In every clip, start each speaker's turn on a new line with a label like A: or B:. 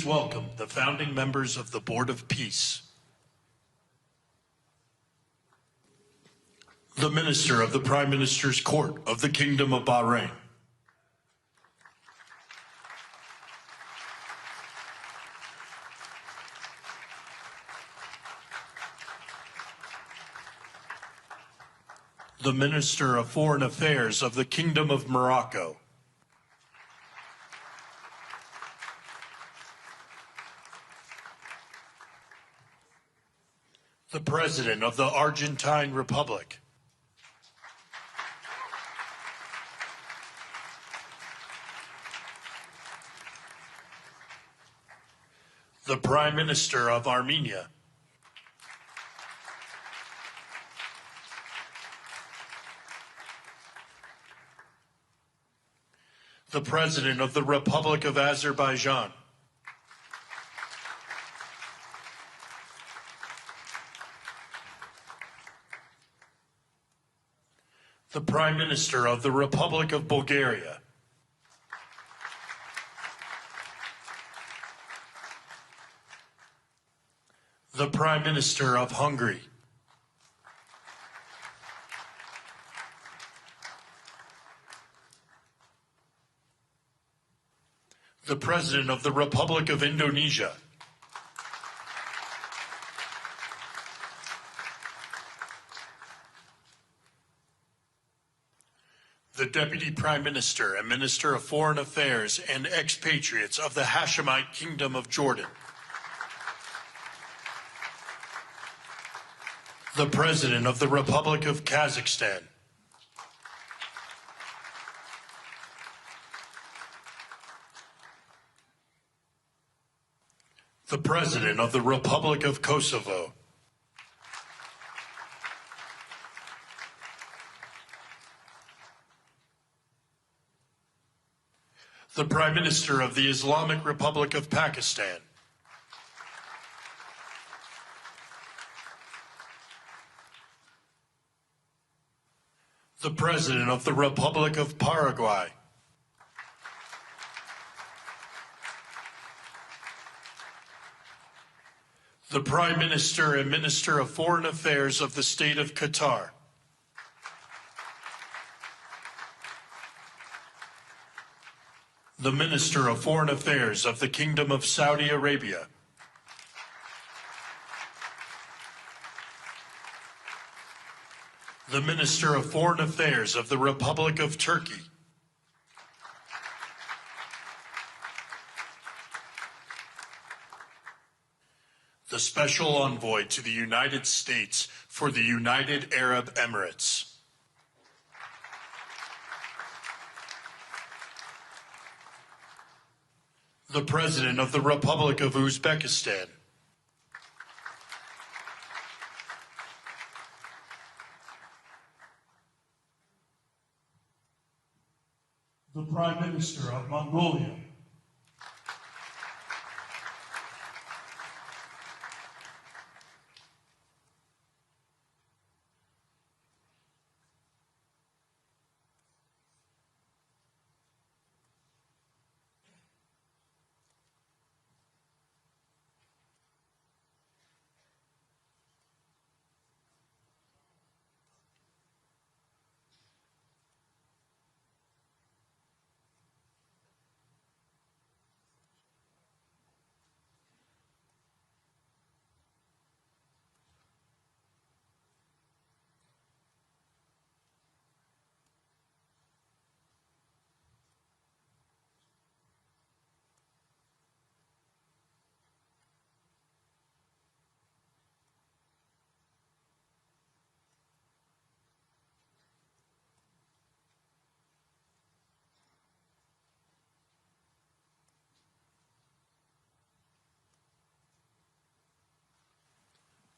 A: Please welcome the founding members of the Board of Peace. The Minister of the Prime Minister's Court of the Kingdom of Bahrain. The Minister of Foreign Affairs of the Kingdom of Morocco. The President of the Argentine Republic. The Prime Minister of Armenia. The President of the Republic of Azerbaijan. The Prime Minister of the Republic of Bulgaria. The Prime Minister of Hungary. The President of the Republic of Indonesia. The Deputy Prime Minister and Minister of Foreign Affairs and expatriates of the Hashemite Kingdom of Jordan. The President of the Republic of Kazakhstan. The President of the Republic of Kosovo. The Prime Minister of the Islamic Republic of Pakistan. The President of the Republic of Paraguay. The Prime Minister and Minister of Foreign Affairs of the State of Qatar. The Minister of Foreign Affairs of the Kingdom of Saudi Arabia. The Minister of Foreign Affairs of the Republic of Turkey. The Special Envoy to the United States for the United Arab Emirates. The President of the Republic of Uzbekistan. The Prime Minister of Mongolia.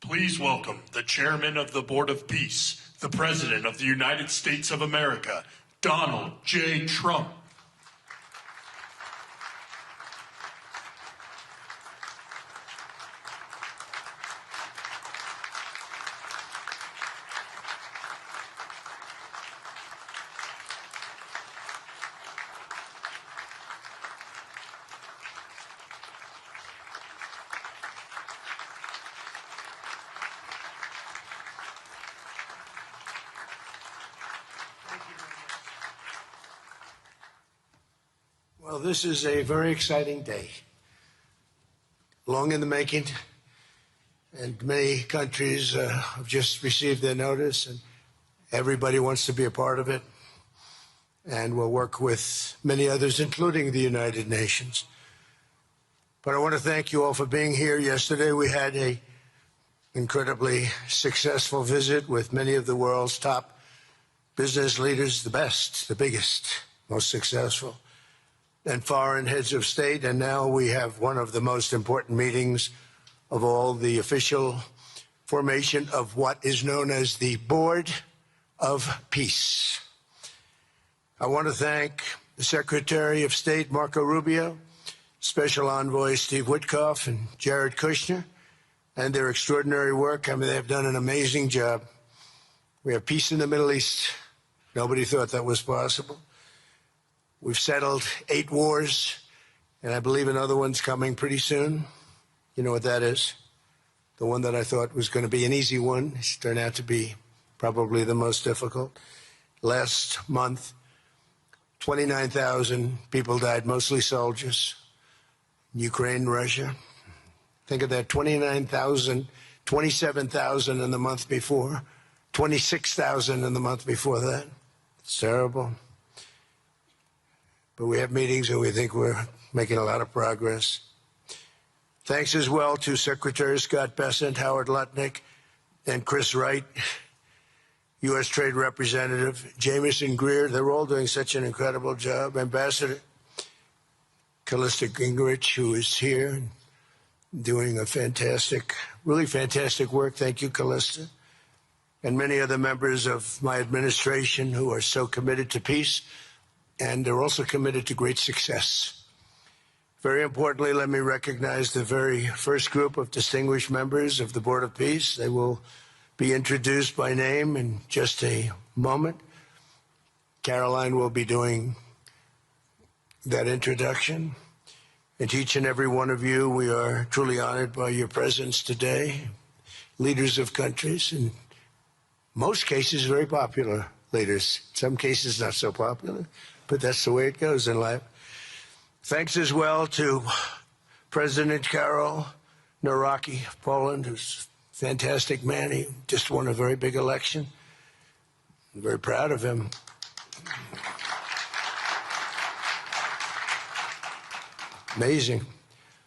A: Please welcome the Chairman of the Board of Peace, the President of the United States of America, Donald J. Trump.
B: Well, this is a very exciting day, long in the making, and many countries have just received their notice, and everybody wants to be a part of it, and we'll work with many others, including the United Nations. But I want to thank you all for being here. Yesterday we had an incredibly successful visit with many of the world's top business leaders, the best, the biggest, most successful, and foreign heads of state. And now we have one of the most important meetings of all, the official formation of what is known as the Board of Peace. I want to thank the Secretary of State, Marco Rubio, Special Envoy Steve Witkoff, and Jared Kushner, and their extraordinary work. I mean, they've done an amazing job. We have peace in the Middle East. Nobody thought that was possible. We've settled 8 wars, and I believe another one's coming pretty soon. You know what that is? The one that I thought was going to be an easy one has turned out to be probably the most difficult. Last month, 29,000 people died, mostly soldiers, Ukraine, Russia. Think of that, 29,000, 27,000 in the month before, 26,000 in the month before that. It's terrible. But we have meetings and we think we're making a lot of progress. Thanks as well to Secretary Scott Bessent, Howard Lutnick, and Chris Wright, U.S. Trade Representative, Jameson Greer. They're all doing such an incredible job. Ambassador Callista Gingrich, who is here, doing a fantastic, really fantastic work. Thank you, Callista. And many other members of my administration who are so committed to peace, and they're also committed to great success. Very importantly, let me recognize the very first group of distinguished members of the Board of Peace. They will be introduced by name in just a moment. Caroline will be doing that introduction. And to each and every one of you, we are truly honored by your presence today. Leaders of countries, in most cases, very popular leaders. Some cases, not so popular, but that's the way it goes in life. Thanks as well to President Karol Nawrocki of Poland, who's a fantastic man. He just won a very big election. I'm very proud of him. Amazing.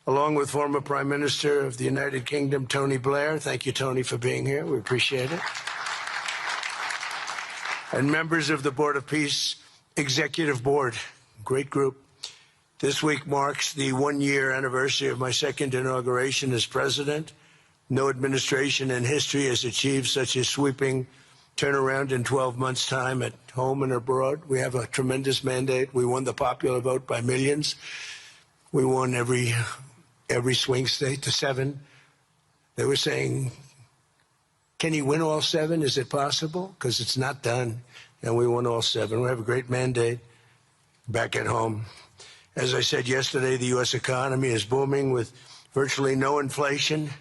B: Along with former Prime Minister of the United Kingdom, Tony Blair. Thank you, Tony, for being here. We appreciate it. And members of the Board of Peace Executive Board, great group. This week marks the 1-year anniversary of my second inauguration as president. No administration in history has achieved such a sweeping turnaround in 12 months' time at home and abroad. We have a tremendous mandate. We won the popular vote by millions. We won every swing state to 7. They were saying, can he win all 7? Is it possible? Because it's not done. And we won all 7. We have a great mandate back at home. As I said yesterday, the U.S. economy is booming with virtually no inflation.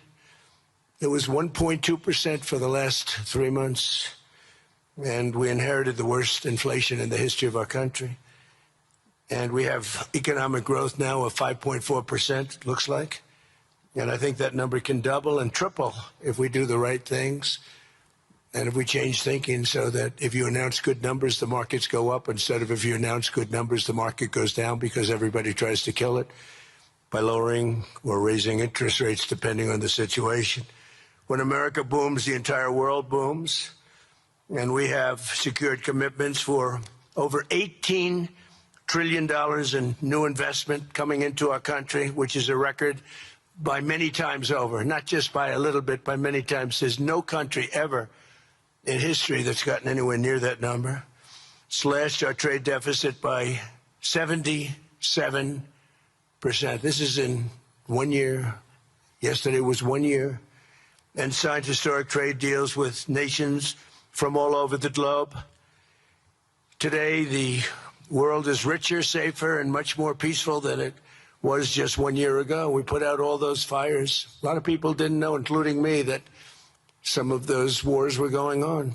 B: It was 1.2% for the last 3 months. And we inherited the worst inflation in the history of our country. And we have economic growth now of 5.4%, looks like. And I think that number can double and triple if we do the right things and if we change thinking so that if you announce good numbers, the markets go up, instead of if you announce good numbers, the market goes down because everybody tries to kill it by lowering or raising interest rates depending on the situation. When America booms, the entire world booms. And we have secured commitments for over $18 trillion in new investment coming into our country, which is a record by many times over, not just by a little bit, by many times. There's no country ever in history that's gotten anywhere near that number. Slashed our trade deficit by 77%. This is in 1 year. Yesterday was 1 year. And signed historic trade deals with nations from all over the globe. Today, the world is richer, safer, and much more peaceful than it was just 1 year ago. We put out all those fires. A lot of people didn't know, including me, that some of those wars were going on.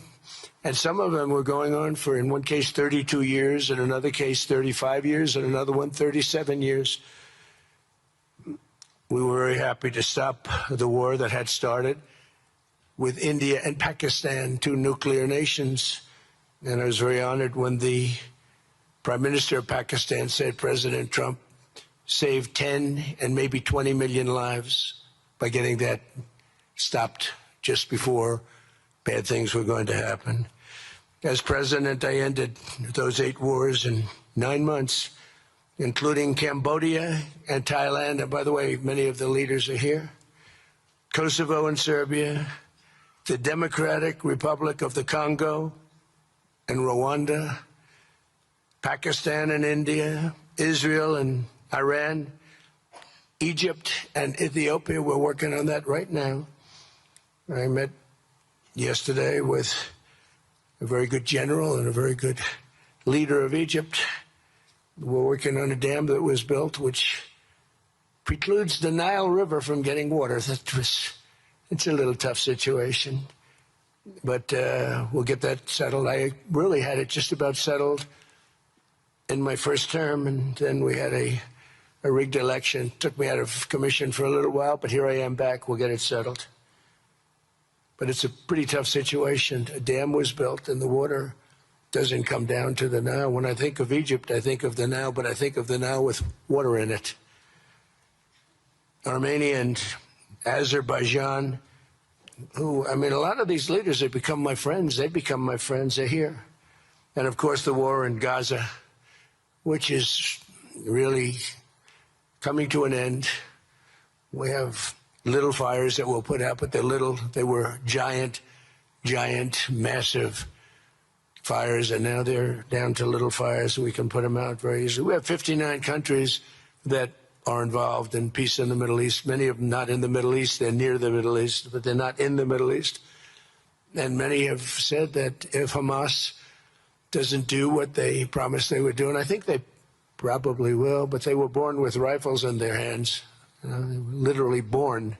B: And some of them were going on for, in one case, 32 years, in another case, 35 years, and another one, 37 years. We were very happy to stop the war that had started with India and Pakistan, two nuclear nations. And I was very honored when the Prime Minister of Pakistan said President Trump saved 10 and maybe 20 million lives by getting that stopped just before bad things were going to happen. As president, I ended those 8 wars in 9 months, including Cambodia and Thailand. And by the way, many of the leaders are here. Kosovo and Serbia, the Democratic Republic of the Congo and Rwanda, Pakistan and India, Israel and Iran, Egypt and Ethiopia. We're working on that right now. I met yesterday with a very good general and a very good leader of Egypt. We're working on a dam that was built which precludes the Nile River from getting water. It's a little tough situation, but we'll get that settled. I really had it just about settled in my first term, and then we had a rigged election. Took me out of commission for a little while, but here I am back. We'll get it settled. But it's a pretty tough situation. A dam was built and the water doesn't come down to the Nile. When I think of Egypt, I think of the Nile, but I think of the Nile with water in it. Armenia and Azerbaijan, who, I mean, a lot of these leaders have become my friends. They've become my friends. They're here. And of course, the war in Gaza, which is really coming to an end. We have little fires that we'll put out, but they're little. They were giant, massive fires, and now they're down to little fires. We can put them out very easily. We have 59 countries that are involved in peace in the Middle East. Many of them not in the Middle East. They're near the Middle East, but they're not in the Middle East. And many have said that if Hamas doesn't do what they promised they would do, and I think they probably will, but they were born with rifles in their hands. They were literally born.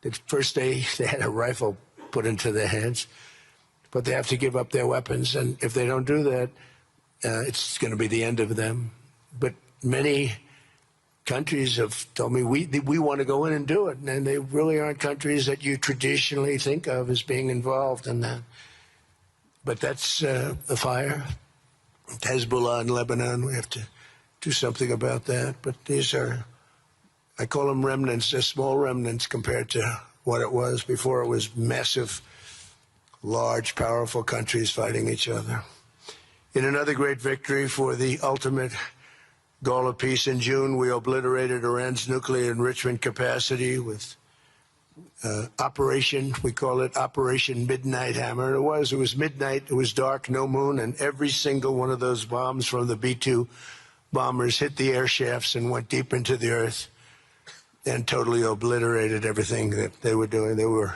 B: The first day they had a rifle put into their hands, but they have to give up their weapons. And if they don't do that, it's going to be the end of them. But many countries have told me we want to go in and do it, and they really aren't countries that you traditionally think of as being involved in that. But that's the fire. Hezbollah in Lebanon, we have to do something about that. But these are, I call them remnants. They're small remnants compared to what it was before. It was massive, large, powerful countries fighting each other. In another great victory for the ultimate goal of peace, in June, we obliterated Iran's nuclear enrichment capacity with Operation, we call it Operation Midnight Hammer. It was midnight, it was dark, no moon, and every single one of those bombs from the B-2 bombers hit the air shafts and went deep into the earth and totally obliterated everything that they were doing. They were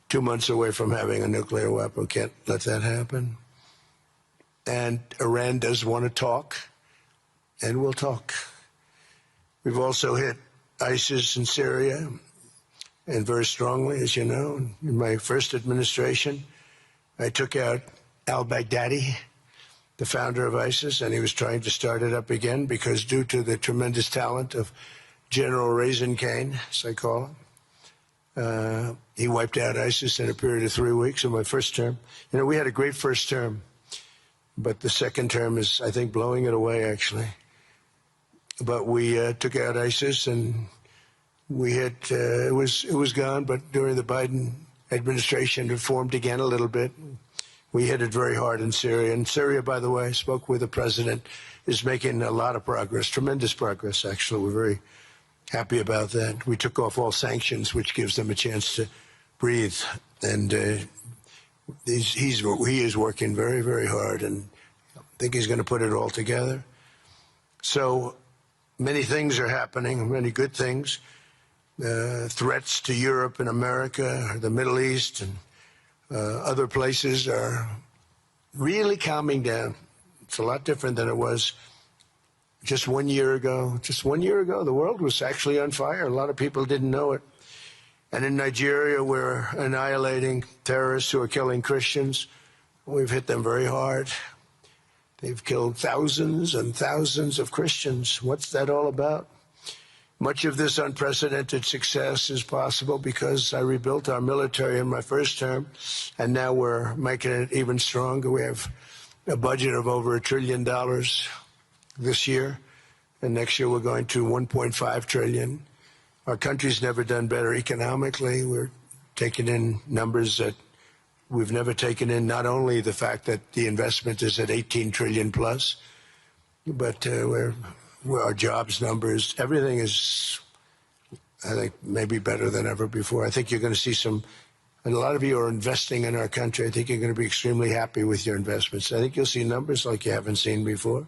B: 2 months away from having a nuclear weapon. Can't let that happen. And Iran does want to talk, and we'll talk. We've also hit ISIS in Syria, and very strongly, as you know. In my first administration, I took out al-Baghdadi, the founder of ISIS, and he was trying to start it up again because due to the tremendous talent of General Raisin Kane, as I call him, he wiped out ISIS in a period of 3 weeks in my first term. You know, we had a great first term, but the second term is, I think, blowing it away, actually. But we took out ISIS, and we had, it was gone, but during the Biden administration, it formed again a little bit. We hit it very hard in Syria. And Syria, by the way, I spoke with the president, is making a lot of progress, tremendous progress, actually. We're very happy about that. We took off all sanctions, which gives them a chance to breathe. And he is working very, very hard, and I think he's going to put it all together. So many things are happening, many good things. Threats to Europe and America, the Middle East, and other places are really calming down. It's a lot different than it was just 1 year ago. Just 1 year ago, the world was actually on fire. A lot of people didn't know it. And in Nigeria, we're annihilating terrorists who are killing Christians. We've hit them very hard. They've killed thousands and thousands of Christians. What's that all about? Much of this unprecedented success is possible because I rebuilt our military in my first term, and now we're making it even stronger. We have a budget of over $1 trillion this year, and next year we're going to $1.5 trillion. Our country's never done better economically. We're taking in numbers that we've never taken in, not only the fact that the investment is at 18 trillion plus, but our jobs numbers, everything is, I think, maybe better than ever before. I think you're going to see and a lot of you are investing in our country. I think you're going to be extremely happy with your investments. I think you'll see numbers like you haven't seen before.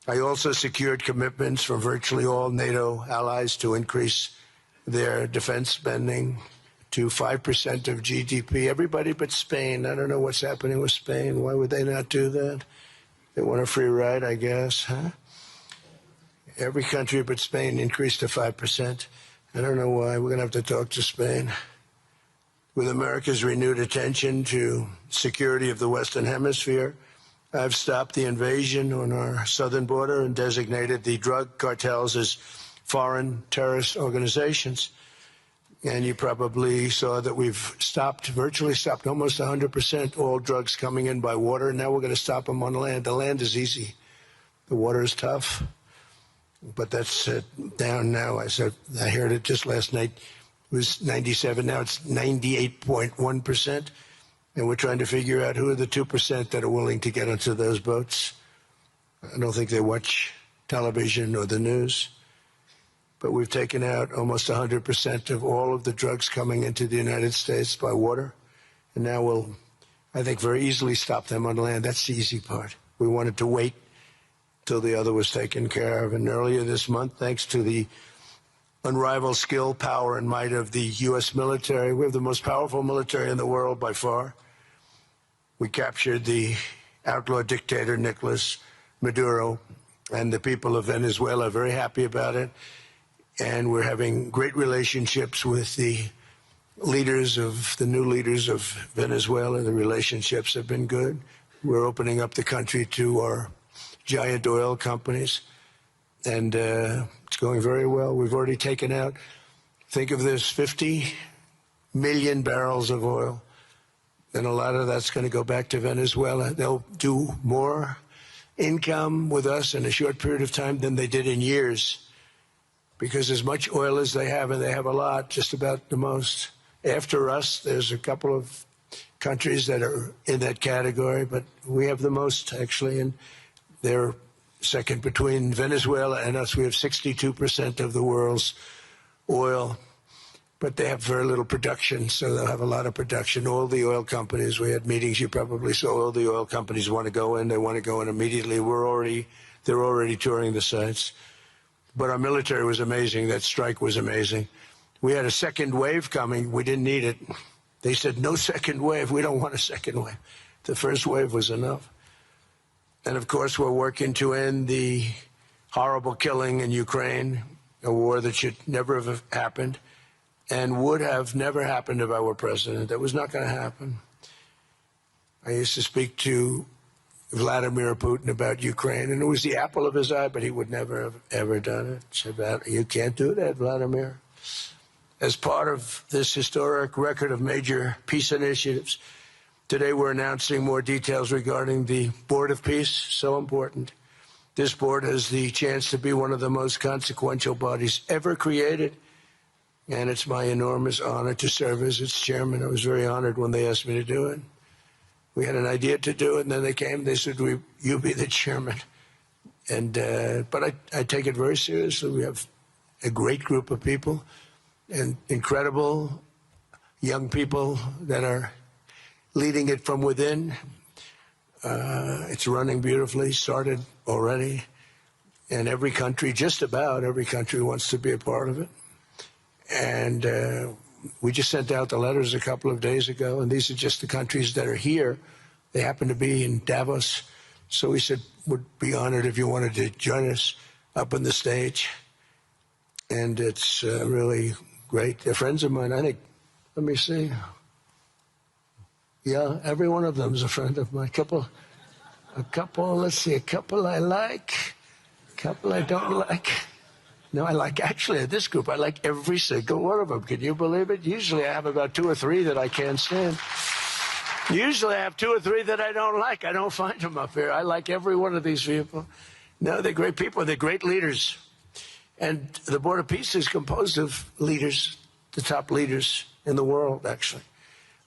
B: I also secured commitments from virtually all NATO allies to increase their defense spending to 5% of GDP. Everybody but Spain. I don't know what's happening with Spain. Why would they not do that? They want a free ride, I guess, huh? Every country but Spain increased to 5%. I don't know why. We're going to have to talk to Spain. With America's renewed attention to security of the Western Hemisphere, I've stopped the invasion on our southern border and designated the drug cartels as foreign terrorist organizations. And you probably saw that we've virtually stopped almost 100% all drugs coming in by water. And now we're going to stop them on land. The land is easy. The water is tough. But that's down now. I heard it just last night. It was 97. Now it's 98.1%. And we're trying to figure out who are the 2% that are willing to get onto those boats. I don't think they watch television or the news. But we've taken out almost 100% of all of the drugs coming into the United States by water. And now we'll, I think, very easily stop them on land. That's the easy part. We wanted to wait till the other was taken care of. And earlier this month, thanks to the unrivaled skill, power, and might of the U.S. military, we have the most powerful military in the world by far. We captured the outlaw dictator Nicolas Maduro, and the people of Venezuela are very happy about it. And we're having great relationships with the new leaders of Venezuela. The relationships have been good. We're opening up the country to our giant oil companies, and it's going very well. We've already taken out, think of this, 50 million barrels of oil, and a lot of that's going to go back to Venezuela. They'll do more income with us in a short period of time than they did in years, because as much oil as they have, and they have a lot, just about the most. After us, there's a couple of countries that are in that category, but we have the most, actually, and they're second between Venezuela and us. We have 62% of the world's oil, but they have very little production, so they'll have a lot of production. All the oil companies, we had meetings, you probably saw, all the oil companies want to go in. They want to go in immediately. They're already touring the sites. But our military was amazing. That strike was amazing. We had a second wave coming. We didn't need it. They said, no second wave. We don't want a second wave. The first wave was enough. And, of course, we're working to end the horrible killing in Ukraine, a war that should never have happened and would have never happened if I were president. That was not going to happen. I used to speak to Vladimir Putin about Ukraine, and it was the apple of his eye, but he would never have ever done it. Said, you can't do that, Vladimir. As part of this historic record of major peace initiatives, today we're announcing more details regarding the Board of Peace, so important. This board has the chance to be one of the most consequential bodies ever created, and it's my enormous honor to serve as its chairman. I was very honored when they asked me to do it. We had an idea to do it, and then they came, they said, you be the chairman. And but I take it very seriously. We have a great group of people and incredible young people that are leading it from within. It's running beautifully, started already. And every country, just about every country, wants to be a part of it. And we just sent out the letters a couple of days ago, and these are just the countries that are here. They happen to be in Davos. So we said, would be honored if you wanted to join us up on the stage. And it's really great. They're friends of mine. I think, let me see. Yeah, every one of them is a friend of mine. A couple I like, a couple I don't like. No, I like, actually, at this group, I like every single one of them. Can you believe it? Usually I have about 2 or 3 that I can't stand. Usually I have 2 or 3 that I don't like. I don't find them up here. I like every one of these people. No, they're great people. They're great leaders. And the Board of Peace is composed of leaders, the top leaders in the world, actually.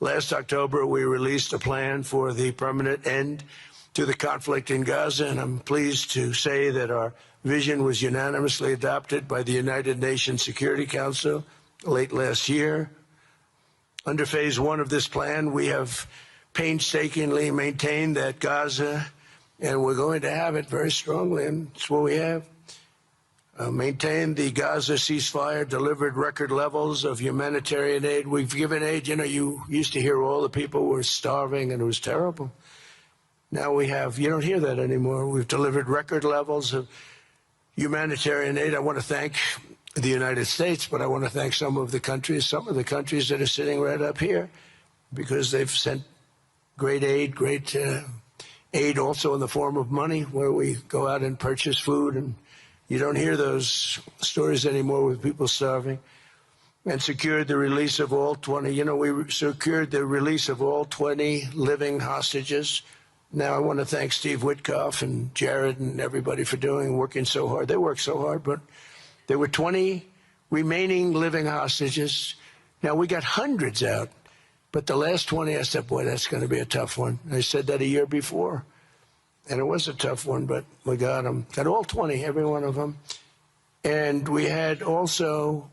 B: Last October, we released a plan for the permanent end to the conflict in Gaza, and I'm pleased to say that our vision was unanimously adopted by the United Nations Security Council late last year. Under phase 1 of this plan, we have painstakingly maintained that Gaza, and we're going to have it very strongly, and it's what we have, maintained the Gaza ceasefire, delivered record levels of humanitarian aid. We've given aid. You know, you used to hear all the people were starving and it was terrible. Now you don't hear that anymore. We've delivered record levels of humanitarian aid. I want to thank the United States, but I want to thank some of the countries that are sitting right up here, because they've sent great aid, aid also in the form of money, where we go out and purchase food, and you don't hear those stories anymore with people starving. And secured the release of all 20, we secured the release of all 20 living hostages. Now, I want to thank Steve Witkoff and Jared and everybody for working so hard. They worked so hard, but there were 20 remaining living hostages. Now, we got hundreds out, but the last 20, I said, boy, that's going to be a tough one. I said that a year before, and it was a tough one, but we got them. Got all 20, every one of them. And we had also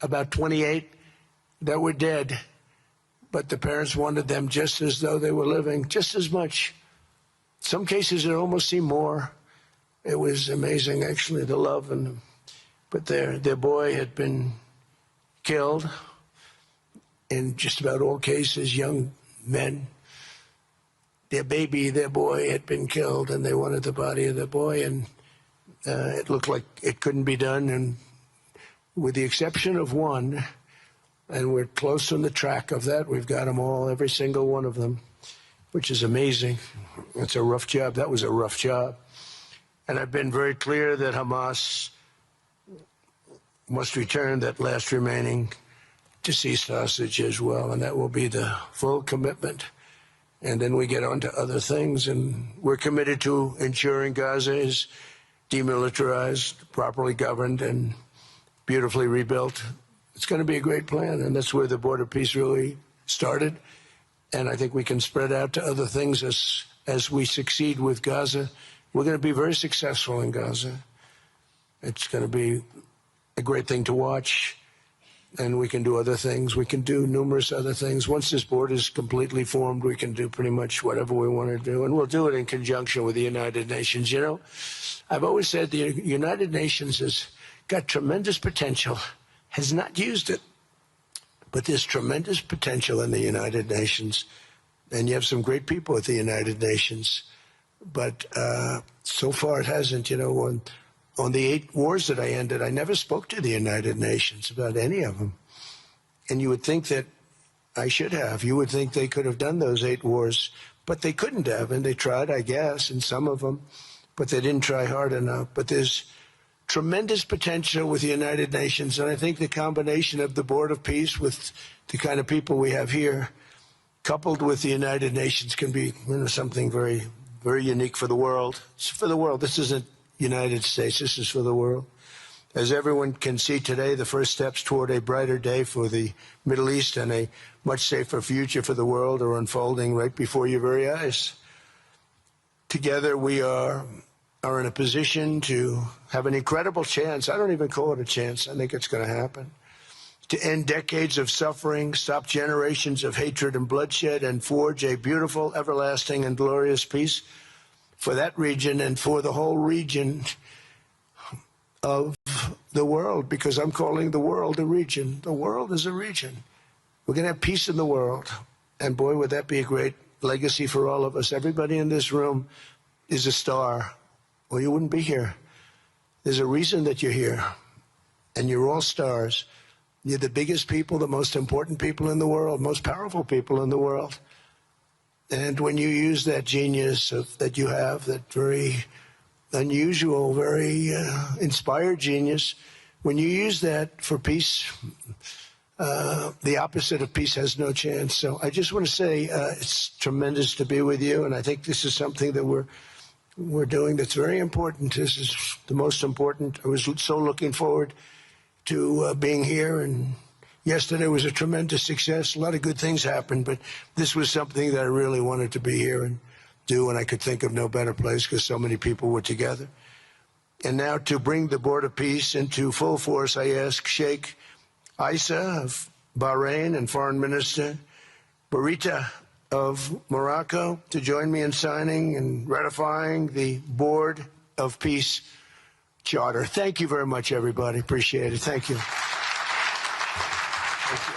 B: about 28 that were dead, but the parents wanted them just as though they were living, just as much. Some cases it almost seemed more. It was amazing, actually, the love. But their boy had been killed in just about all cases, young men. Their boy had been killed, and they wanted the body of the boy, and it looked like it couldn't be done. And with the exception of one, and we're close on the track of that, we've got them all, every single one of them, which is amazing. It's a rough job. That was a rough job. And I've been very clear that Hamas must return that last remaining deceased hostage as well, and that will be the full commitment. And then we get on to other things, and we're committed to ensuring Gaza is demilitarized, properly governed, and beautifully rebuilt. It's going to be a great plan, and that's where the Board of Peace really started. And I think we can spread out to other things as we succeed with Gaza. We're going to be very successful in Gaza. It's going to be a great thing to watch, and we can do other things. We can do numerous other things. Once this board is completely formed, we can do pretty much whatever we want to do, and we'll do it in conjunction with the United Nations. You know, I've always said the United Nations has got tremendous potential, has not used it. But there's tremendous potential in the United Nations, and you have some great people at the United Nations. But so far it hasn't. You know, on the 8 wars that I ended, I never spoke to the United Nations about any of them. And you would think that I should have. You would think they could have done those 8 wars, but they couldn't have. And they tried, I guess, in some of them, but they didn't try hard enough. But there's tremendous potential with the United Nations, and I think the combination of the Board of Peace with the kind of people we have here, coupled with the United Nations, can be something very, very unique for the world. It's for the world. This isn't United States. This is for the world. As everyone can see today, the first steps toward a brighter day for the Middle East and a much safer future for the world are unfolding right before your very eyes. Together we are in a position to have an incredible chance. I don't even call it a chance. I think it's going to happen. To end decades of suffering, stop generations of hatred and bloodshed, and forge a beautiful, everlasting, and glorious peace for that region and for the whole region of the world, because I'm calling the world a region. The world is a region. We're going to have peace in the world. And boy, would that be a great legacy for all of us. Everybody in this room is a star, or you wouldn't be here. There's a reason that you're here, and you're all stars. You're the biggest people, the most important people in the world, most powerful people in the world. And when you use that genius that you have, that very unusual, very inspired genius, when you use that for peace, the opposite of peace has no chance. So I just want to say it's tremendous to be with you, and I think this is something that we're doing that's very important. This is the most important. I was so looking forward to being here, and yesterday was a tremendous success. A lot of good things happened, but this was something that I really wanted to be here and do, and I could think of no better place because so many people were together. And now to bring the Board of Peace into full force, I ask Sheikh Issa of Bahrain and Foreign Minister 𝗟𝗃𝗃𝗲 of Morocco to join me in signing and ratifying the Board of Peace Charter. Thank you very much, everybody. Appreciate it. Thank you. Thank you.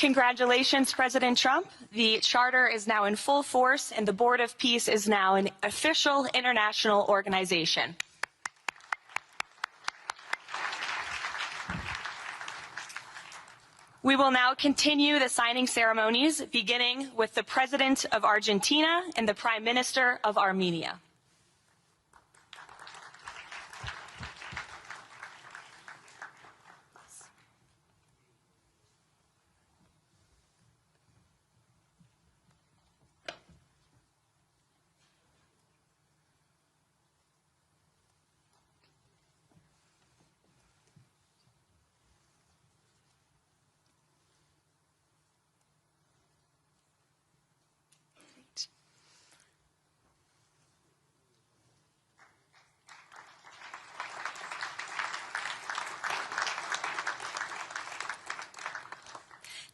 C: Congratulations, President Trump. The Charter is now in full force, and the Board of Peace is now an official international organization. We will now continue the signing ceremonies, beginning with the President of Argentina and the Prime Minister of Armenia.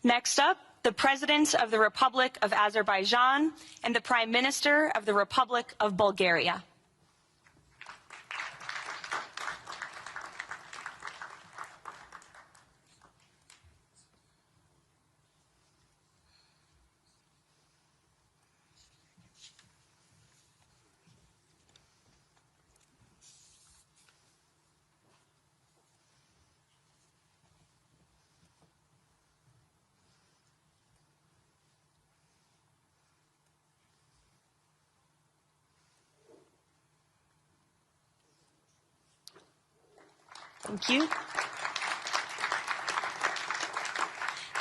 C: Next up, the President of the Republic of Azerbaijan and the Prime Minister of the Republic of Bulgaria. Thank you.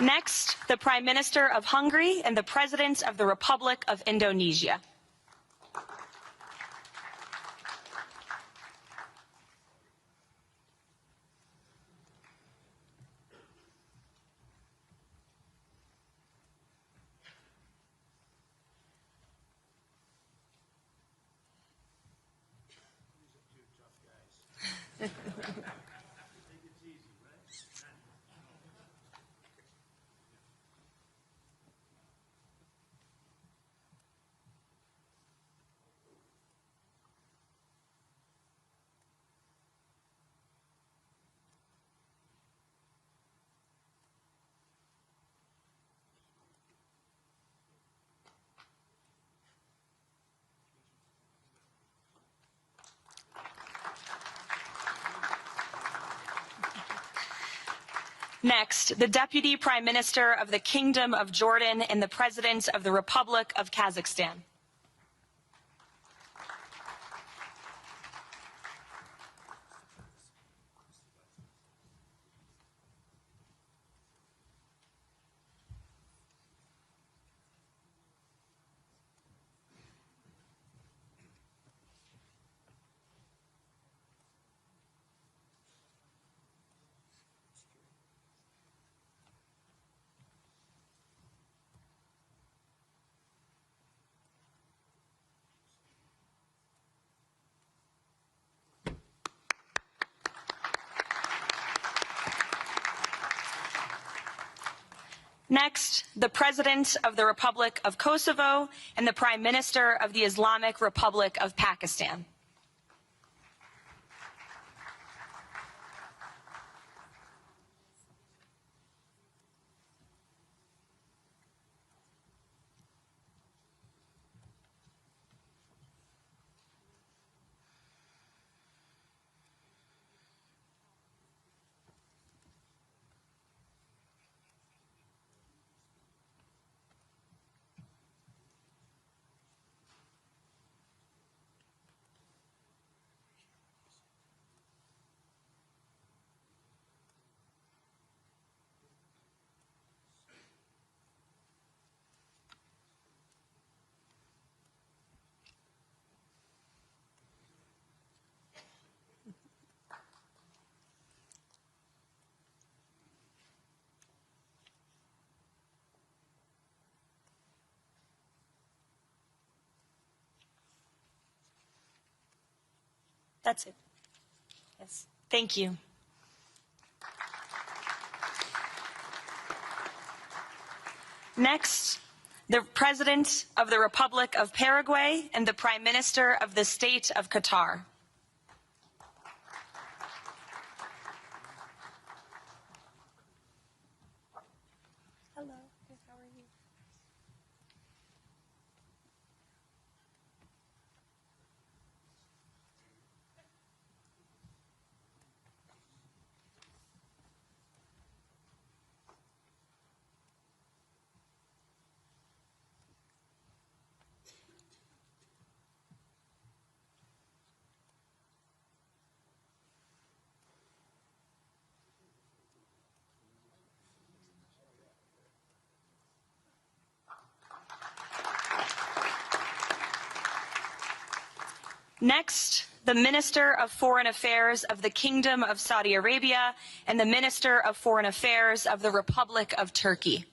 C: Next, the Prime Minister of Hungary and the President of the Republic of Indonesia. Next, the Deputy Prime Minister of the Kingdom of Jordan and the President of the Republic of Kazakhstan. Next, the President of the Republic of Kosovo and the Prime Minister of the Islamic Republic of Pakistan. That's it. Yes. Thank you. Next, the President of the Republic of Paraguay and the Prime Minister of the State of Qatar. Hello, how are you? Next, the Minister of Foreign Affairs of the Kingdom of Saudi Arabia and the Minister of Foreign Affairs of the Republic of Turkey.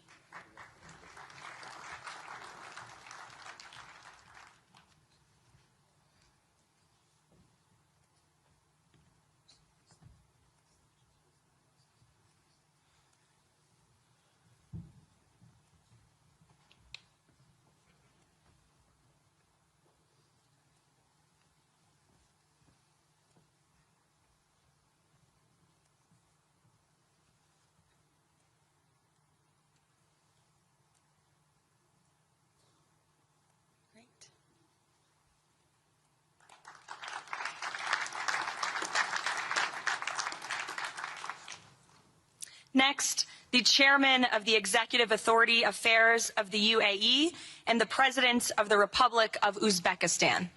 C: Next, the Chairman of the Executive Authority Affairs of the UAE and the President of the Republic of Uzbekistan.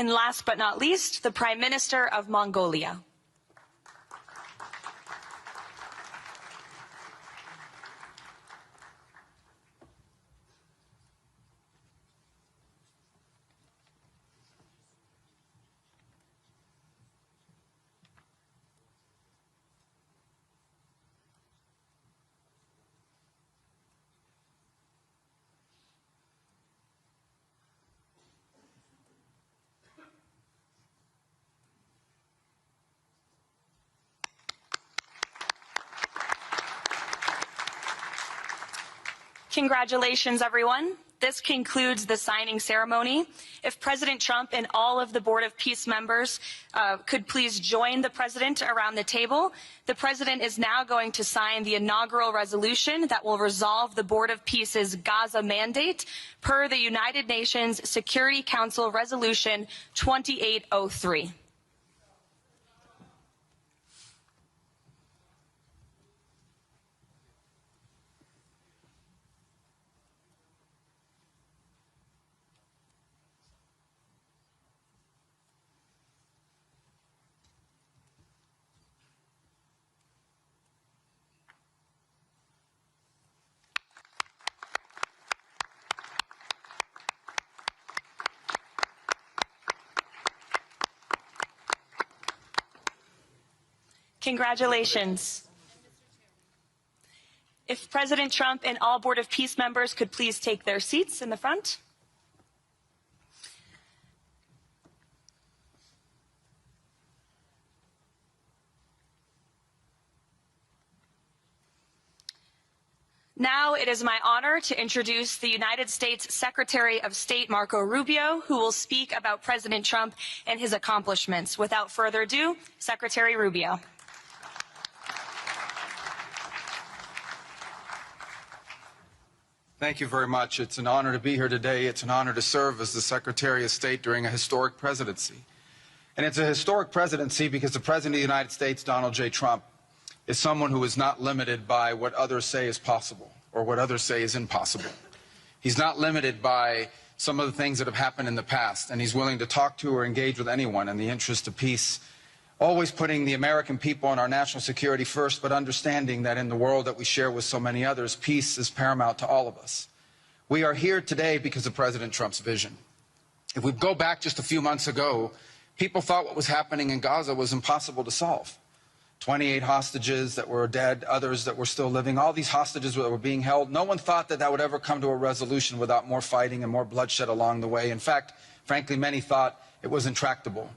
C: And last but not least, the Prime Minister of Mongolia. Congratulations, everyone. This concludes the signing ceremony. If President Trump and all of the Board of Peace members could please join the President around the table. The President is now going to sign the inaugural resolution that will resolve the Board of Peace's Gaza mandate per the United Nations Security Council Resolution 2803. Congratulations. If President Trump and all Board of Peace members could please take their seats in the front. Now it is my honor to introduce the United States Secretary of State Marco Rubio, who will speak about President Trump and his accomplishments. Without further ado, Secretary Rubio.
D: Thank you very much. It's an honor to be here today. It's an honor to serve as the Secretary of State during a historic presidency. And it's a historic presidency because the President of the United States, Donald J. Trump, is someone who is not limited by what others say is possible or what others say is impossible. He's not limited by some of the things that have happened in the past, and he's willing to talk to or engage with anyone in the interest of peace, always putting the American people and our national security first, but understanding that in the world that we share with so many others, peace is paramount to all of us. We are here today because of President Trump's vision. If we go back just a few months ago, people thought what was happening in Gaza was impossible to solve. 28 hostages that were dead, others that were still living, all these hostages that were being held. No one thought that that would ever come to a resolution without more fighting and more bloodshed along the way. In fact, frankly, many thought it was intractable.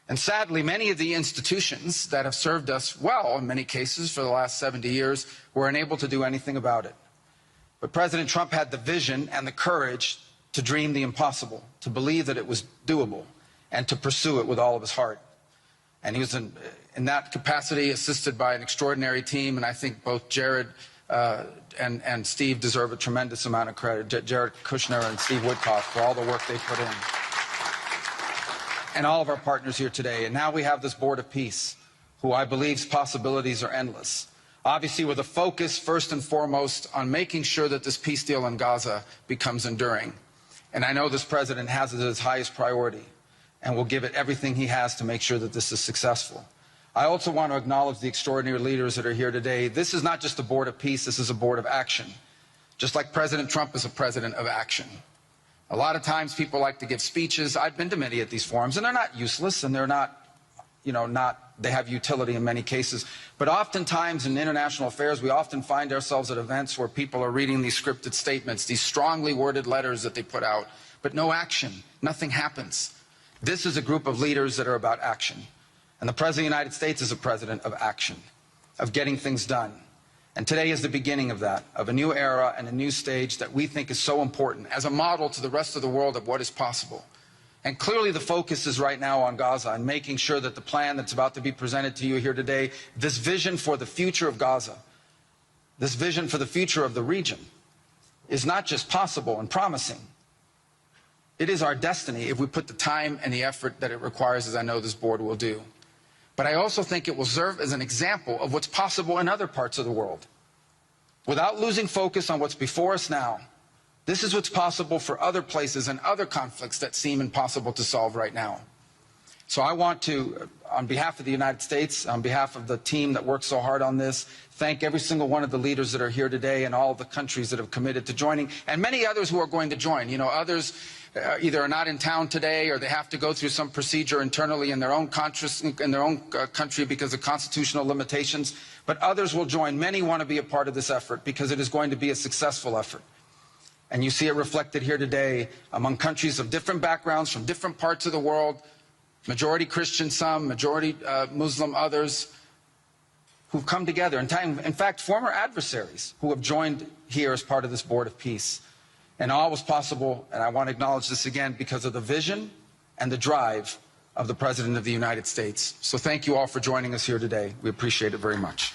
D: And sadly, many of the institutions that have served us well, in many cases, for the last 70 years, were unable to do anything about it. But President Trump had the vision and the courage to dream the impossible, to believe that it was doable, and to pursue it with all of his heart. And he was in that capacity assisted by an extraordinary team, and I think both Jared and Steve deserve a tremendous amount of credit, Jared Kushner and Steve Woodcock, for all the work they put in. And all of our partners here today. And now we have this Board of Peace, who I believe's possibilities are endless. Obviously with a focus first and foremost on making sure that this peace deal in Gaza becomes enduring. And I know this president has it as his highest priority and will give it everything he has to make sure that this is successful. I also want to acknowledge the extraordinary leaders that are here today. This is not just a Board of Peace, this is a Board of Action. Just like President Trump is a president of action. A lot of times people like to give speeches. I've been to many of these forums, and they're not useless, and they're not, they have utility in many cases. But oftentimes in international affairs, we often find ourselves at events where people are reading these scripted statements, these strongly worded letters that they put out, but no action. Nothing happens. This is a group of leaders that are about action. And the President of the United States is a president of action, of getting things done. And today is the beginning of that, of a new era and a new stage that we think is so important as a model to the rest of the world of what is possible. And clearly the focus is right now on Gaza and making sure that the plan that's about to be presented to you here today, this vision for the future of Gaza, this vision for the future of the region, is not just possible and promising. It is our destiny if we put the time and the effort that it requires, as I know this board will do. But I also think it will serve as an example of what's possible in other parts of the world. Without losing focus on what's before us now, this is what's possible for other places and other conflicts that seem impossible to solve right now. So I want to, on behalf of the United States, on behalf of the team that worked so hard on this, thank every single one of the leaders that are here today and all of the countries that have committed to joining, and many others who are going to join. Others either are not in town today or they have to go through some procedure internally in their own country because of constitutional limitations. But others will join. Many want to be a part of this effort because it is going to be a successful effort. And you see it reflected here today among countries of different backgrounds from different parts of the world, majority Christian some, majority Muslim others, who've come together. In fact, former adversaries who have joined here as part of this Board of Peace. And all was possible, and I want to acknowledge this again, because of the vision and the drive of the President of the United States. So thank you all for joining us here today. We appreciate it very much.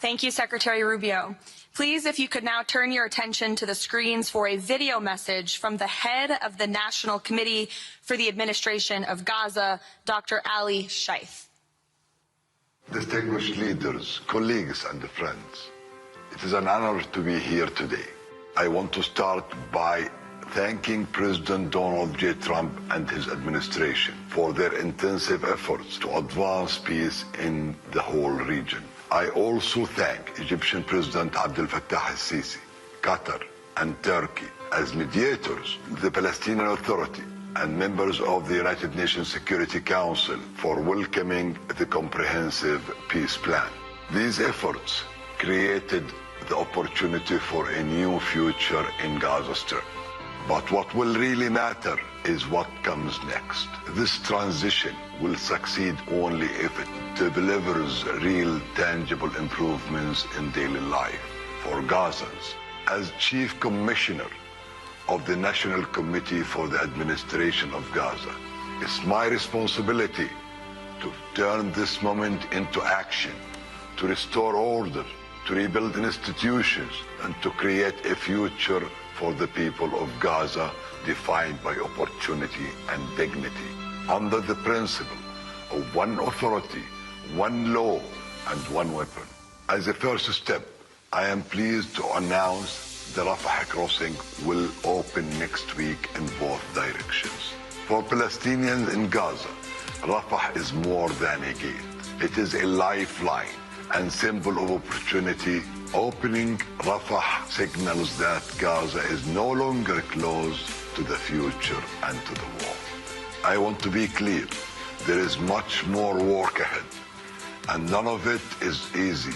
C: Thank you, Secretary Rubio. Please, if you could now turn your attention to the screens for a video message from the head of the National Committee for the Administration of Gaza, Dr. 𝗟𝗶𝘃𝗲.
E: Distinguished leaders, colleagues, and friends, it is an honor to be here today. I want to start by thanking President Donald J. Trump and his administration for their intensive efforts to advance peace in the whole region. I also thank Egyptian President 𝗟𝗶𝘃𝗲 al-Sisi, Qatar, and Turkey as mediators, the Palestinian Authority, and members of the United Nations Security Council for welcoming the comprehensive peace plan. These efforts created the opportunity for a new future in Gaza Strip. But what will really matter is what comes next. This transition will succeed only if it delivers real, tangible improvements in daily life for Gazans. As Chief Commissioner of the National Committee for the Administration of Gaza, it's my responsibility to turn this moment into action, to restore order, to rebuild institutions, and to create a future for the people of Gaza defined by opportunity and dignity, under the principle of one authority, one law, and one weapon. As a first step, I am pleased to announce the Rafah crossing will open next week in both directions. For Palestinians in Gaza, Rafah is more than a gate. It is a lifeline and symbol of opportunity. Opening Rafah signals that Gaza is no longer closed to the future and to the war. I want to be clear, there is much more work ahead, and none of it is easy.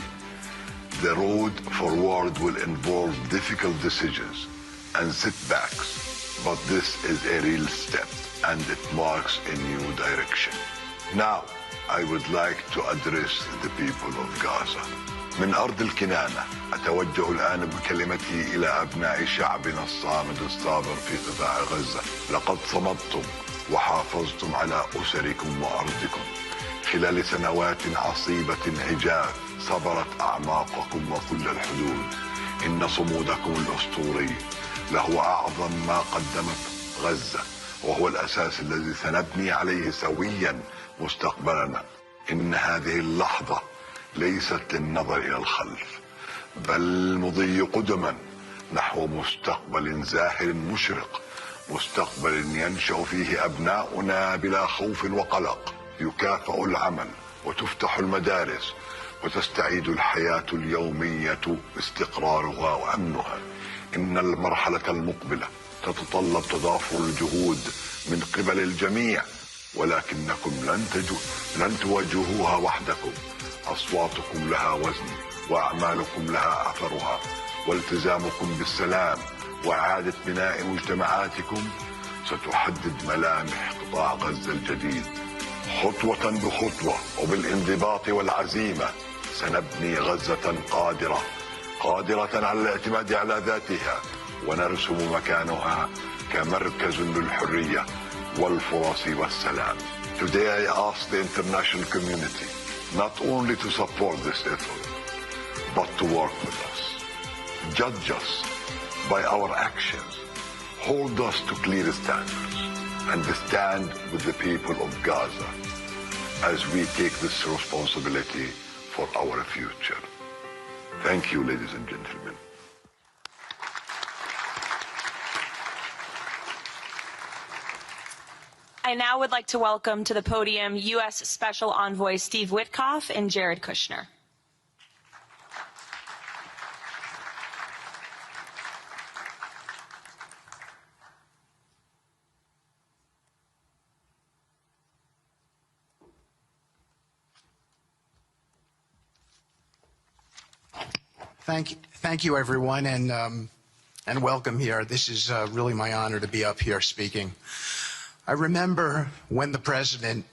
E: The road forward will involve difficult decisions and setbacks, but this is a real step, and it marks a new direction. Now, I would like to address the people of Gaza. من أرض الكنانة أتوجه الآن بكلمتي إلى أبناء شعبنا الصامد الصابر في قطاع غزة. لقد صمدتم وحافظتم على أسركم وأرضكم خلال سنوات عصيبة عجاف صبرت أعماقكم وكل الحدود. إن صمودكم الأسطوري لهو أعظم ما قدمت غزة، وهو الأساس الذي سنبني عليه سويا مستقبلنا. إن هذه اللحظة ليست للنظر إلى الخلف، بل مضي قدما نحو مستقبل زاهر مشرق، مستقبل ينشأ فيه أبناؤنا بلا خوف وقلق، يكافأ العمل وتفتح المدارس وتستعيد الحياة اليومية استقرارها وأمنها. إن المرحلة المقبلة تتطلب تضافر الجهود من قبل الجميع، ولكنكم لن تواجهوها وحدكم. أصواتكم لها وزن، وأعمالكم لها أثرها، والتزامكم بالسلام وإعادة بناء مجتمعاتكم ستحدد ملامح قطاع غزة الجديد. خطوة بخطوة وبالانضباط والعزيمة سنبني غزة قادرة على الاعتماد على ذاتها، ونرسم مكانها كمركز للحرية والفرص والسلام. Today I ask the international community not only to support this effort, but to work with us. Judge us by our actions. Hold us to clear standards, and stand with the people of Gaza as we take this responsibility for our future. Thank you, ladies and gentlemen.
C: I now would like to welcome to the podium U.S. Special Envoy Steve Witkoff and Jared Kushner.
F: Thank you, everyone, and welcome here. This is really my honor to be up here speaking. I remember when the president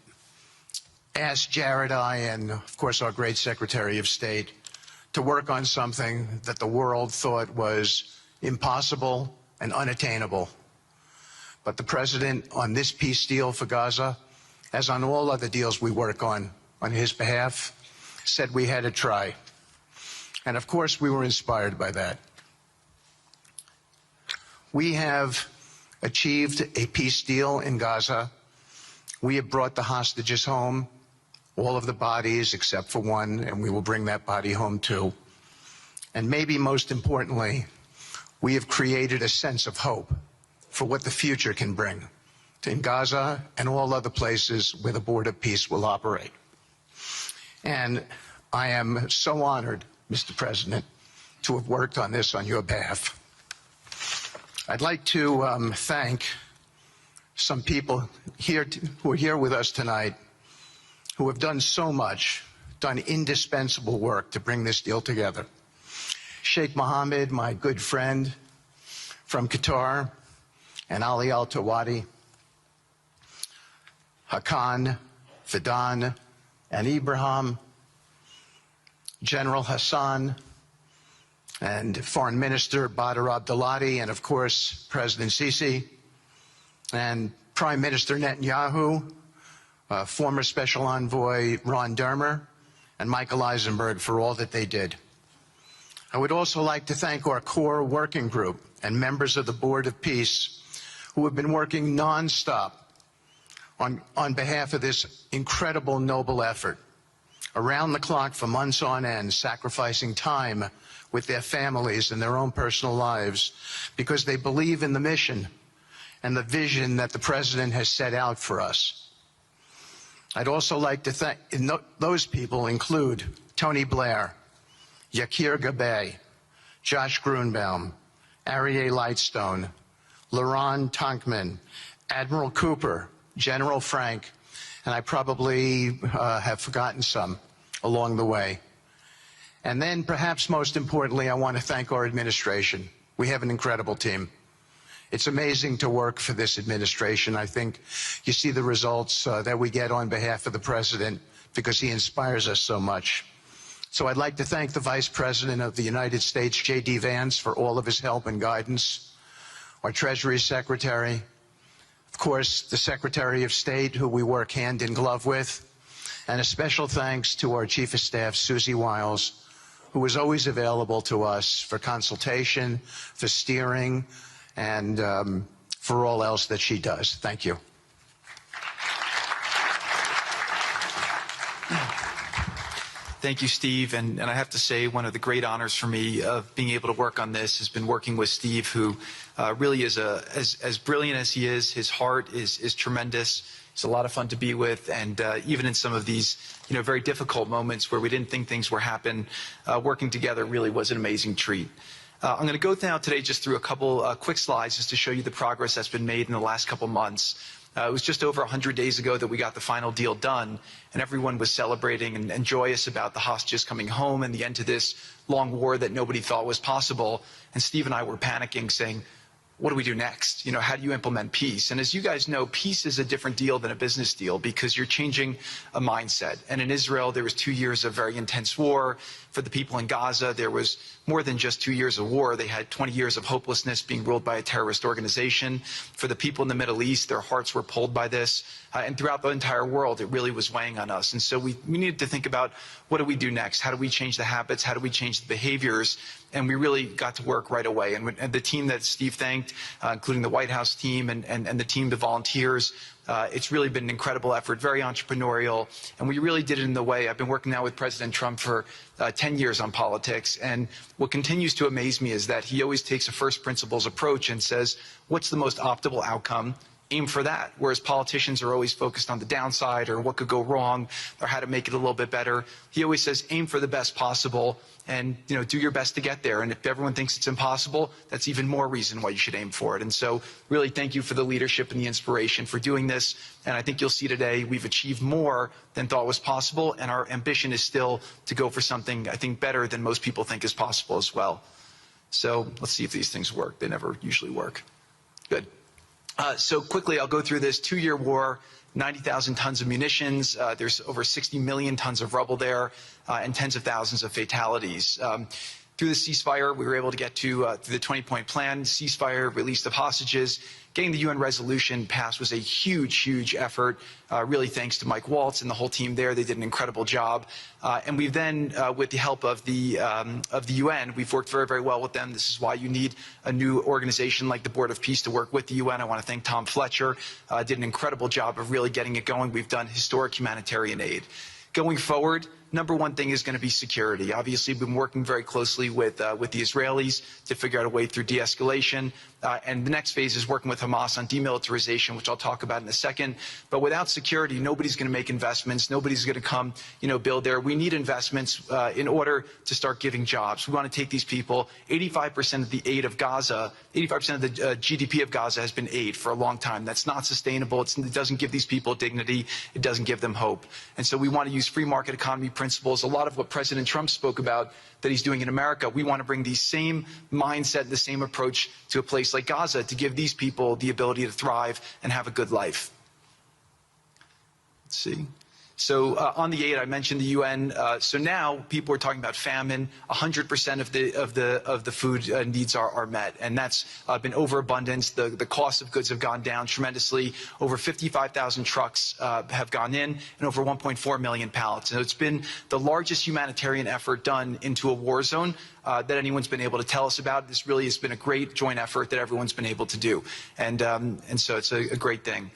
F: asked 𝗟𝗶𝘃𝗲 and, of course, our great Secretary of State to work on something that the world thought was impossible and unattainable. But the President, on this peace deal for Gaza, as on all other deals we work on his behalf, said we had to try. And, of course, we were inspired by that. We have achieved a peace deal in Gaza. We have brought the hostages home, all of the bodies except for one, and we will bring that body home too. And maybe most importantly, we have created a sense of hope for what the future can bring in Gaza and all other places where the board of peace will operate. And I am so honored, Mr. President, to have worked on this on your behalf. I'd like to thank some people here who are here with us tonight who have done so much, done indispensable work to bring this deal together. Sheikh Mohammed, my good friend from Qatar, and Ali Al-Tawadi, Hakan, Fidan, and Ibrahim, General Hassan, and Foreign Minister Badr Abdulati, and of course, President Sisi, and Prime Minister Netanyahu, former Special Envoy Ron Dermer, and Michael Eisenberg for all that they did. I would also like to thank our core working group and members of the Board of Peace who have been working nonstop on behalf of this incredible, noble effort, around the clock for months on end, sacrificing time with their families and their own personal lives because they believe in the mission and the vision that the President has set out for us. I'd also like to thank, those people include Tony Blair, 𝗟𝗶𝘃𝗲, Josh Grunbaum, Aryeh Lightstone, Laron Tonkman, Admiral Cooper, General Frank, and I probably have forgotten some along the way. And then perhaps most importantly, I want to thank our administration. We have an incredible team. It's amazing to work for this administration. I think you see the results that we get on behalf of the President because he inspires us so much. So I'd like to thank the Vice President of the United States, J.D. Vance, for all of his help and guidance, our Treasury Secretary, of course, the Secretary of State, who we work hand in glove with, and a special thanks to our Chief of Staff, Susie Wiles, who is always available to us for consultation, for steering, and for all else that she does. Thank you.
G: Thank you, Steve. And I have to say, one of the great honors for me of being able to work on this has been working with Steve, who really is as brilliant as he is. His heart is tremendous. He's a lot of fun to be with. And even in some of these, very difficult moments where we didn't think things were happening, working together really was an amazing treat. I'm going to go now today just through a couple quick slides just to show you the progress that's been made in the last couple months. It was just over 100 days ago that we got the final deal done, and everyone was celebrating and joyous about the hostages coming home and the end to this long war that nobody thought was possible. And Steve and I were panicking, saying, what do we do next? How do you implement peace? And as you guys know, peace is a different deal than a business deal because you're changing a mindset. And in Israel, there was 2 years of very intense war. For the people in Gaza, there was more than just 2 years of war. They had 20 years of hopelessness, being ruled by a terrorist organization. For the people in the Middle East, their hearts were pulled by this. And throughout the entire world, it really was weighing on us. And so we needed to think about, what do we do next? How do we change the habits? How do we change the behaviors? And we really got to work right away. And the team that Steve thanked, including the White House team and the team, the volunteers, it's really been an incredible effort, very entrepreneurial, and we really did it in the way. I've been working now with President Trump for 10 years on politics, and what continues to amaze me is that he always takes a first principles approach and says, what's the most optimal outcome? Aim for that. Whereas politicians are always focused on the downside or what could go wrong or how to make it a little bit better. He always says, aim for the best possible and, do your best to get there. And if everyone thinks it's impossible, that's even more reason why you should aim for it. And so really thank you for the leadership and the inspiration for doing this. And I think you'll see today we've achieved more than thought was possible. And our ambition is still to go for something, I think, better than most people think is possible as well. So let's see if these things work. They never usually work. Good. So quickly, I'll go through this 2-year war, 90,000 tons of munitions. There's over 60 million tons of rubble there, and tens of thousands of fatalities. Through the ceasefire, we were able to get to through the 20-point plan, ceasefire, release of hostages. Getting the UN resolution passed was a huge, huge effort, really thanks to Mike Waltz and the whole team there. They did an incredible job. And we've then, with the help of the UN, we've worked very, very well with them. This is why you need a new organization like the Board of Peace to work with the UN. I want to thank Tom Fletcher, did an incredible job of really getting it going. We've done historic humanitarian aid. Going forward, number one thing is going to be security. Obviously, we've been working very closely with the Israelis to figure out a way through de-escalation. And the next phase is working with Hamas on demilitarization, which I'll talk about in a second. But without security, nobody's going to make investments. Nobody's going to come, build there. We need investments in order to start giving jobs. We want to take these people. 85% of the aid of Gaza, 85% of the GDP of Gaza has been aid for a long time. That's not sustainable. It doesn't give these people dignity. It doesn't give them hope. And so we want to use free market economy principles. A lot of what President Trump spoke about that he's doing in America, we want to bring the same mindset, the same approach to a place like Gaza to give these people the ability to thrive and have a good life. Let's see. So on the aid, I mentioned the UN. So now people are talking about famine. 100% of the food needs are met, and that's been overabundance. The cost of goods have gone down tremendously. Over 55,000 trucks have gone in, and over 1.4 million pallets. And it's been the largest humanitarian effort done into a war zone that anyone's been able to tell us about. This really has been a great joint effort that everyone's been able to do, and so it's a great thing.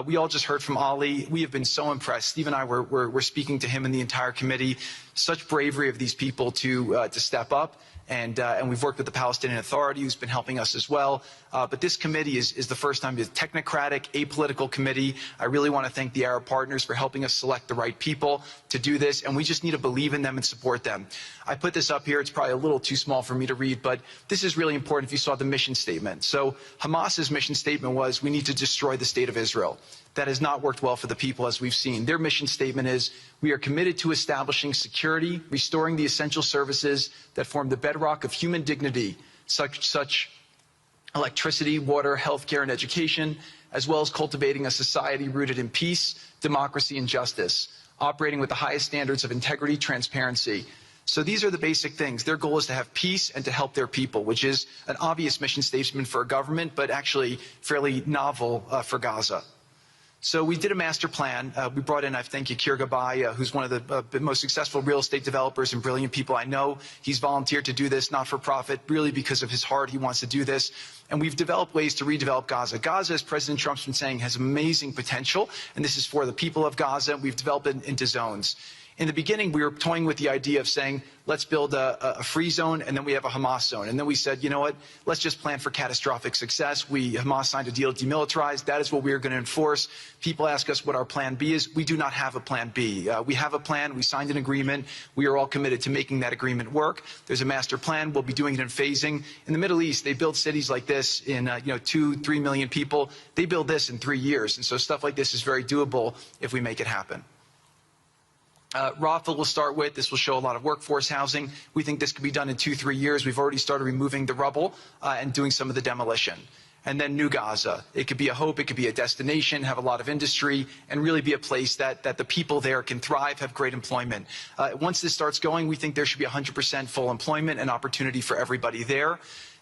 G: We all just heard from Ali. We have been so impressed. Steve and I were speaking to him and the entire committee. Such bravery of these people to step up. And we've worked with the Palestinian Authority, who's been helping us as well. But this committee is the first time it's a technocratic, apolitical committee. I really want to thank the Arab partners for helping us select the right people to do this. And we just need to believe in them and support them. I put this up here. It's probably a little too small for me to read, but this is really important if you saw the mission statement. So Hamas's mission statement was, we need to destroy the state of Israel. That has not worked well for the people, as we've seen. Their mission statement is, we are committed to establishing security, restoring the essential services that form the bedrock of human dignity, such electricity, water, healthcare, and education, as well as cultivating a society rooted in peace, democracy, and justice, operating with the highest standards of integrity, transparency. So these are the basic things. Their goal is to have peace and to help their people, which is an obvious mission statement for a government, but actually fairly novel for Gaza. So we did a master plan. We brought in, I thank you, 𝗟𝗶𝘃𝗲, who's one of the most successful real estate developers and brilliant people I know. He's volunteered to do this, not for profit, really because of his heart. He wants to do this. And we've developed ways to redevelop Gaza. Gaza, as President Trump's been saying, has amazing potential, and this is for the people of Gaza. We've developed it into zones. In the beginning, we were toying with the idea of saying, let's build a free zone, and then we have a Hamas zone. And then we said, you know what, let's just plan for catastrophic success. Hamas signed a deal to demilitarize. That is what we are going to enforce. People ask us what our plan B is. We do not have a plan B. We have a plan. We signed an agreement. We are all committed to making that agreement work. There's a master plan. We'll be doing it in phasing. In the Middle East, they build cities like this in 2-3 million people. They build this in 3 years. And so stuff like this is very doable if we make it happen. Rafah will start with. This will show a lot of workforce housing. We think this could be done in 2-3 years. We've already started removing the rubble and doing some of the demolition. And then New Gaza. It could be a hope. It could be a destination, have a lot of industry, and really be a place that the people there can thrive, have great employment. Once this starts going, we think there should be 100% full employment and opportunity for everybody there.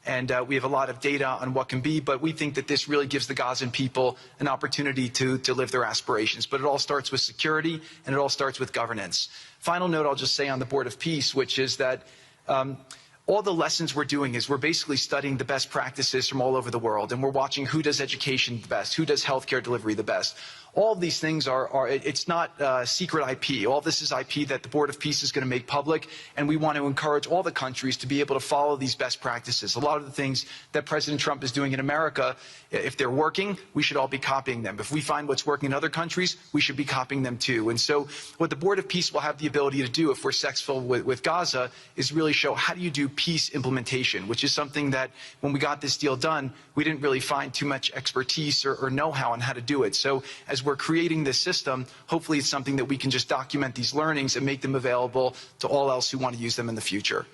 G: And we have a lot of data on what can be, but we think that this really gives the Gazan people an opportunity to live their aspirations. But it all starts with security, and it all starts with governance. Final note I'll just say on the Board of Peace, which is that all the lessons we're doing is we're basically studying the best practices from all over the world, and we're watching who does education the best, who does healthcare delivery the best. All of these things it's not secret IP. All this is IP that the Board of Peace is going to make public, and we want to encourage all the countries to be able to follow these best practices. A lot of the things that President Trump is doing in America, if they're working, we should all be copying them. If we find what's working in other countries, we should be copying them too. And so what the Board of Peace will have the ability to do if we're successful with Gaza is really show how do you do peace implementation, which is something that when we got this deal done, we didn't really find too much expertise or know-how on how to do it. So as we're creating this system, hopefully it's something that we can just document these learnings and make them available to all else who want to use them in the future.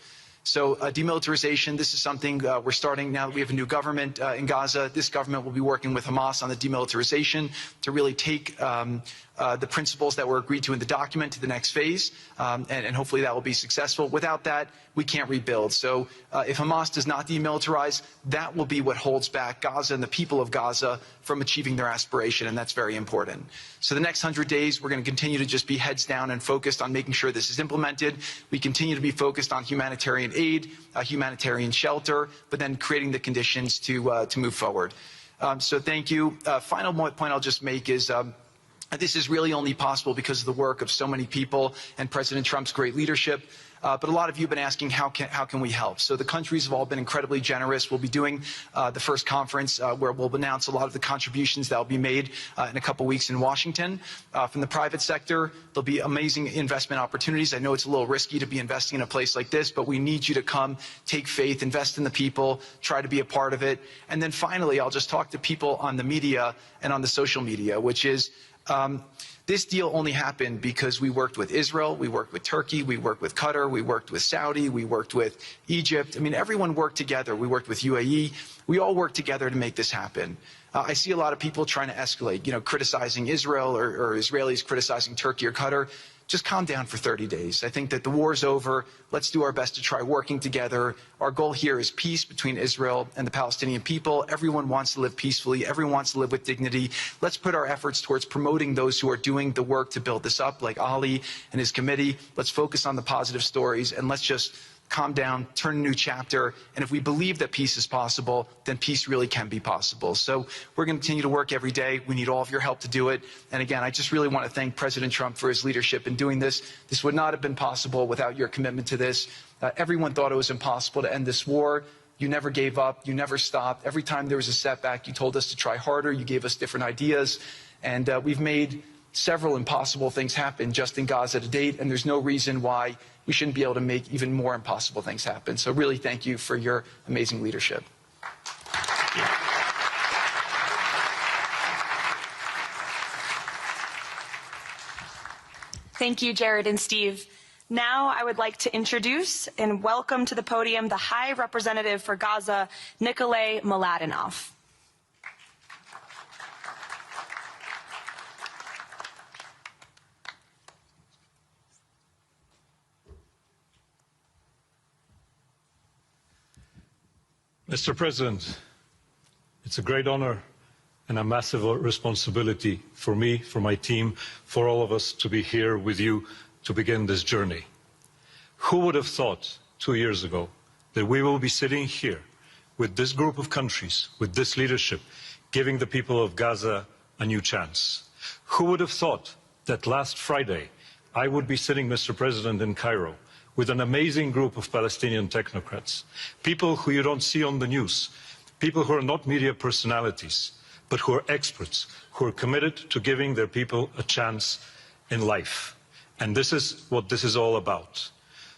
G: So demilitarization, this is something we're starting now that we have a new government in Gaza. This government will be working with Hamas on the demilitarization to really take the principles that were agreed to in the document to the next phase, and hopefully that will be successful. Without that, we can't rebuild. So if Hamas does not demilitarize, that will be what holds back Gaza and the people of Gaza from achieving their aspiration, and that's very important. So the next 100 days, we're going to continue to just be heads down and focused on making sure this is implemented. We continue to be focused on humanitarian aid, humanitarian shelter, but then creating the conditions to move forward. So thank you. Final point I'll just make is this is really only possible because of the work of so many people and President Trump's great leadership. But a lot of you have been asking, how can we help? So the countries have all been incredibly generous. We'll be doing the first conference where we'll announce a lot of the contributions that will be made in a couple weeks in Washington. From the private sector, there'll be amazing investment opportunities. I know it's a little risky to be investing in a place like this, but we need you to come, take faith, invest in the people, try to be a part of it. And then finally, I'll just talk to people on the media and on the social media, which is this deal only happened because we worked with Israel, we worked with Turkey, we worked with Qatar, we worked with Saudi, we worked with Egypt. I mean, everyone worked together. We worked with UAE. We all worked together to make this happen. I see a lot of people trying to escalate, criticizing Israel or Israelis criticizing Turkey or Qatar. Just calm down for 30 days. I think that the war's over. Let's do our best to try working together. Our goal here is peace between Israel and the Palestinian people. Everyone wants to live peacefully. Everyone wants to live with dignity. Let's put our efforts towards promoting those who are doing the work to build this up, like Ali and his committee. Let's focus on the positive stories, and let's just calm down, turn a new chapter, and if we believe that peace is possible, then peace really can be possible. So we're going to continue to work every day. We need all of your help to do it. And again, I just really want to thank President Trump for his leadership in doing this. This would not have been possible without your commitment to this. Everyone thought it was impossible to end this war. You never gave up. You never stopped. Every time there was a setback, you told us to try harder. You gave us different ideas. And we've made several impossible things happen just in Gaza to date, and there's no reason why we shouldn't be able to make even more impossible things happen. So really thank you for your amazing leadership.
C: Thank you, Jared and Steve. Now I would like to introduce and welcome to the podium the High Representative for Gaza, 𝗟𝗶𝘃𝗲.
H: Mr. President, it's a great honor and a massive responsibility for me, for my team, for all of us to be here with you to begin this journey. Who would have thought 2 years ago that we will be sitting here with this group of countries, with this leadership, giving the people of Gaza a new chance? Who would have thought that last Friday I would be sitting, Mr. President, in Cairo with an amazing group of Palestinian technocrats, people who you don't see on the news, people who are not media personalities, but who are experts, who are committed to giving their people a chance in life. And this is what this is all about.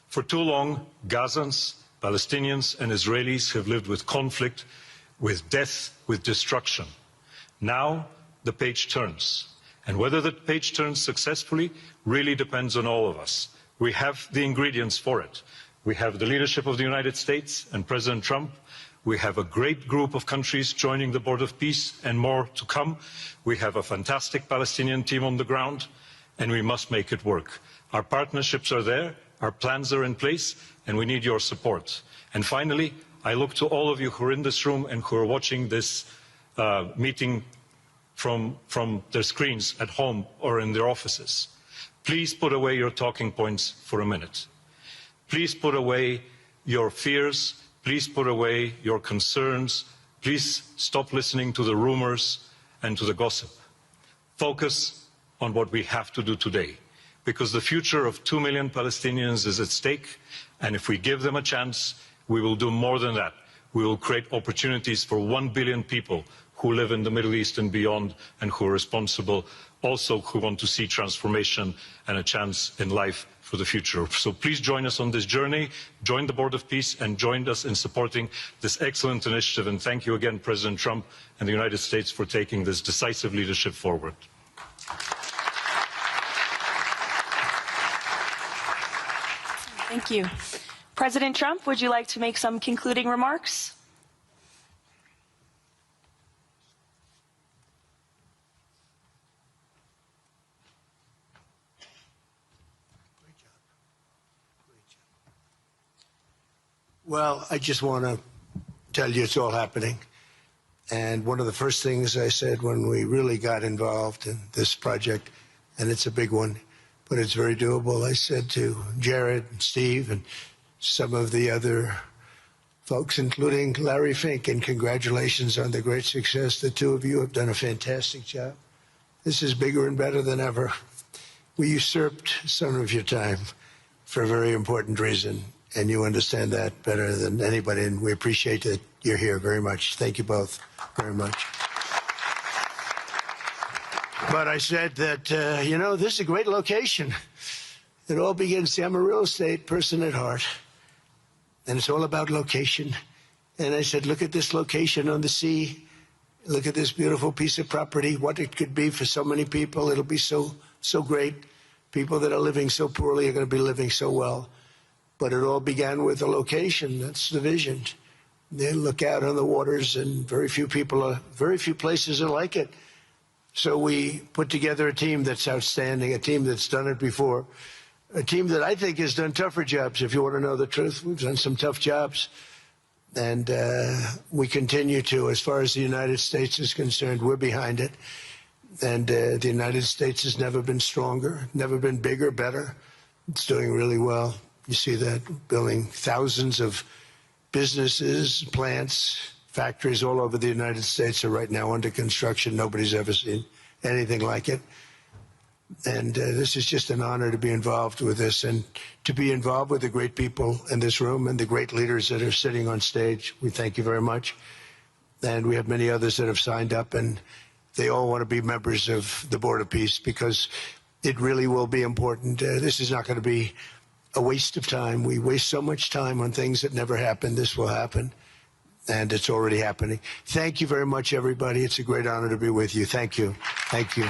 H: For too long, Gazans, Palestinians and Israelis have lived with conflict, with death, with destruction. Now the page turns. And whether the page turns successfully really depends on all of us. We have the ingredients for it. We have the leadership of the United States and President Trump. We have a great group of countries joining the Board of Peace and more to come. We have a fantastic Palestinian team on the ground, and we must make it work. Our partnerships are there, our plans are in place, and we need your support. And finally, I look to all of you who are in this room and who are watching this meeting from their screens at home or in their offices. Please put away your talking points for a minute. Please put away your fears. Please put away your concerns. Please stop listening to the rumors and to the gossip. Focus on what we have to do today, because the future of 2 million Palestinians is at stake, and if we give them a chance, we will do more than that. We will create opportunities for 1 billion people who live in the Middle East and beyond, and who are responsible, also who want to see transformation and a chance in life for the future. So please join us on this journey, join the Board of Peace, and join us in supporting this excellent initiative. And thank you again, President Trump and the United States, for taking this decisive leadership forward.
C: Thank you. President Trump, would you like to make some concluding remarks?
B: Well, I just want to tell you it's all happening. And one of the first things I said when we really got involved in this project, and it's a big one, but it's very doable, I said to Jared and Steve and some of the other folks, including Larry Fink, and congratulations on the great success. The two of you have done a fantastic job. This is bigger and better than ever. We usurped some of your time for a very important reason, and you understand that better than anybody, and we appreciate that you're here very much. Thank you both very much. But I said that, you know, this is a great location. It all begins, see, I'm a real estate person at heart, and it's all about location. And I said, look at this location on the sea. Look at this beautiful piece of property, what it could be for so many people. It'll be so great. People that are living so poorly are going to be living so well. But it all began with the location. That's the vision. They look out on the waters, and very few places are like it. So we put together a team that's outstanding, a team that's done it before, a team that I think has done tougher jobs. If you want to know the truth, we've done some tough jobs. And we continue to. As far as the United States is concerned, we're behind it. And the United States has never been stronger, never been bigger, better. It's doing really well. You see that, building thousands of businesses, plants, factories all over the United States are right now under construction. Nobody's ever seen anything like it. And this is just an honor to be involved with this, and to be involved with the great people in this room and the great leaders that are sitting on stage. We thank you very much. And we have many others that have signed up, and they all want to be members of the Board of Peace, because it really will be important. This is not going to be a waste of time. We waste so much time on things that never happen. This will happen, and it's already happening. Thank you very much, everybody. It's a great honor to be with you. Thank you. Thank you.